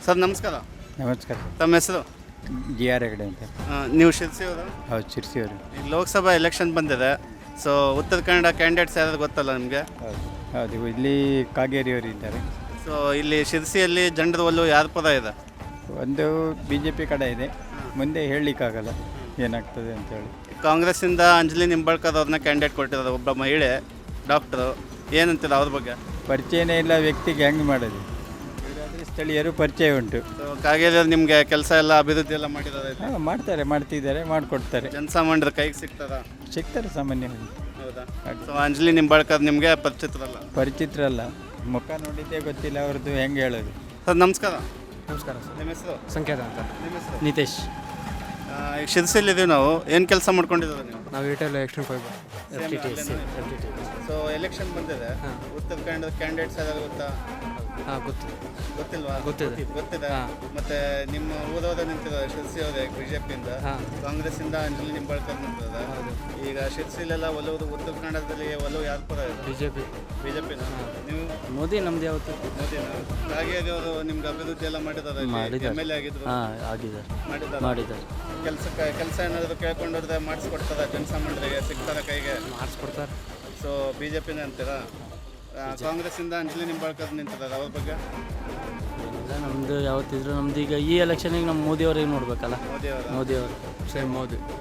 Sir ನಮಸ್ಕಾರ. ನಮಸ್ಕಾರ. ತಮ್ಮ ಹೆಸರು? ಜಿ ಆರ್ ಹೆಗಡೆ ಅಂತ. ನೀವು ಶಿರ್ಸಿಯವರು? ಹೌದು, ಶಿರ್ಸಿಯವರು. ಈಗ ಲೋಕಸಭಾ ಎಲೆಕ್ಷನ್ ಬಂದಿದೆ. ಸೊ ಉತ್ತರ ಕನ್ನಡ ಕ್ಯಾಂಡಿಡೇಟ್ಸ್ ಯಾರು ಗೊತ್ತಲ್ಲ ನಿಮಗೆ? ಹೌದು ಹೌದು, ಇಲ್ಲಿ ಕಾಗೇರಿಯವರು ಇದ್ದಾರೆ. ಸೊ ಇಲ್ಲಿ ಶಿರ್ಸಿಯಲ್ಲಿ ಜನರ ಒಲವು ಯಾರ ಪರ ಇದೆ? ಒಂದು ಬಿ ಜೆ ಪಿ ಕಡೆ ಇದೆ, ಮುಂದೆ ಹೇಳಲಿಕ್ಕಾಗಲ್ಲ ಏನಾಗ್ತದೆ ಅಂತೇಳಿ. ಕಾಂಗ್ರೆಸ್ಸಿಂದ ಅಂಜಲಿ ನಿಂಬಾಳ್ಕರ್ ಅವ್ರನ್ನ ಕ್ಯಾಂಡಿಡೇಟ್ ಕೊಟ್ಟಿದ್ದಾರೆ, ಒಬ್ಬ ಮಹಿಳೆ ಡಾಕ್ಟ್ರು. ಏನಂತೀರ ಅವ್ರ ಬಗ್ಗೆ? ಪರಿಚಯನೇ ಇಲ್ಲ ವ್ಯಕ್ತಿಗೆ ಹೆಂಗೆ ಮಾಡೋದು? ಇವರಾದರೆ ಸ್ಥಳೀಯರು ಪರಿಚಯ ಉಂಟು. ಸೊ ಕಾಗೇರಿಯವ್ರು ನಿಮಗೆ ಕೆಲಸ ಎಲ್ಲ ಅಭಿವೃದ್ಧಿ ಎಲ್ಲ ಮಾಡಿದ್ದಾರೆ? ಹಾಂ, ಮಾಡ್ತಿದ್ದಾರೆ, ಮಾಡಿಕೊಡ್ತಾರೆ. ಜನಸಾಮಾನ್ಯರ ಕೈಗೆ ಸಿಗ್ತದ? ಸಿಗ್ತಾರೆ ಸಾಮಾನ್ಯವಾಗಿ. ಹೌದಾ? ಸೊ ಅಂಜಲಿ ನಿಂಬಾಳ್ಕರ್ ನಿಮಗೆ ಪರಿಚಿತರಲ್ಲ? ಪರಿಚಿತರಲ್ಲ, ಮುಖ ನೋಡಿದ್ದೇ ಗೊತ್ತಿಲ್ಲ ಅವ್ರದ್ದು, ಹೆಂಗೆ ಹೇಳೋದು. ಸರ್ ನಮಸ್ಕಾರ. ನಮಸ್ಕಾರ ಸರ್. ನಿಮ್ಮ ಹೆಸರು? ಸಂಕೇತ ಅಂತ. ನಿಮ್ಮ ಹೆಸರು? ನಿತೇಶ್. ಈಗ ಶಿರ್ಸಿಯಲ್ಲಿದ್ದೀವಿ ನಾವು. ಏನು ಕೆಲಸ ಮಾಡ್ಕೊಂಡಿದ್ದೀವಿ ನೀವು? ನಾವು Airtel extend fibre FTTC. So election ಬಂದಿದೆ, ಉತ್ತರ ಕನ್ನಡದ ಕ್ಯಾಂಡಿಡೇಟ್ಸ್ ಯಾರು ಗೊತ್ತಾ? ಹಾಂ, ಗೊತ್ತಿಲ್ವಾ? ಗೊತ್ತಿದೆ. ಗೊತ್ತಿದೆ. ಹಾಂ. ಮತ್ತೆ ನಿಮ್ಮ ಊರವರೇ ನಿಂತಿದ್ದಾರೆ ಶಿರ್ಸಿ ಅವರೇ, ಬಿಜೆಪಿಯಿಂದ. ಹಾಂ. ಕಾಂಗ್ರೆಸ್ಸಿಂದ ಅಂಜಲಿ ನಿಂಬಾಳ್ಕರ್ ನಿಂತಿದ್ದಾರೆ. ಹೌದು. ಈಗ ಶಿರ್ಸಿಲೆಲ್ಲ ಒಲವು ಉತ್ತರ ಕನ್ನಡದಲ್ಲಿ ಒಲವು ಯಾರು ಪರ ಇದೆ? BJP. ಬಿಜೆಪಿನ. ನೀವು ಮೋದಿ ನಮ್ದು ಯಾವತ್ತು ಮೋದಿನ? ಹಾಗಾಗಿ ಅವರು ನಿಮ್ಗೆ ಅಭಿವೃದ್ಧಿ ಎಲ್ಲ ಮಾಡಿದ್ದಾರೆ, MLA ಆಗಿದ್ರು. ಮಾಡಿದ್ದಾರೆ. ಕೆಲಸ ಏನಾದರೂ ಕೇಳ್ಕೊಂಡ್ರೆ ಮಾಡಿಸ್ಕೊಡ್ತಾರೆ, ಜನಸಾಮಾನ್ಯರಿಗೆ ಸಿಗ್ತಾರೆ ಕೈಗೆ? ಮಾಡಿಸ್ಕೊಡ್ತಾರೆ. ಸೊ ಬಿಜೆಪಿನ ಅಂತೀರಾ? ಕಾಂಗ್ರೆಸ್ಸಿಂದ ಅಂಜಲಿ ನಿಂಬಾಳ್ಕರ್ ನಿಂತಿದ್ದಾರೆ, ಅವ್ರ ಬಗ್ಗೆ? ನಮ್ಮದು ಯಾವತ್ತಿದ್ರು ನಮ್ದು ಈಗ ಈ ಎಲೆಕ್ಷನಿಗೆ ನಮ್ಮ ಮೋದಿಯವ್ರಿಗೆ ನೋಡ್ಬೇಕಲ್ಲ. ಮೋದಿಯವರ? ಮೋದಿಯವರು ಸೇಮ್ ಮೋದಿ.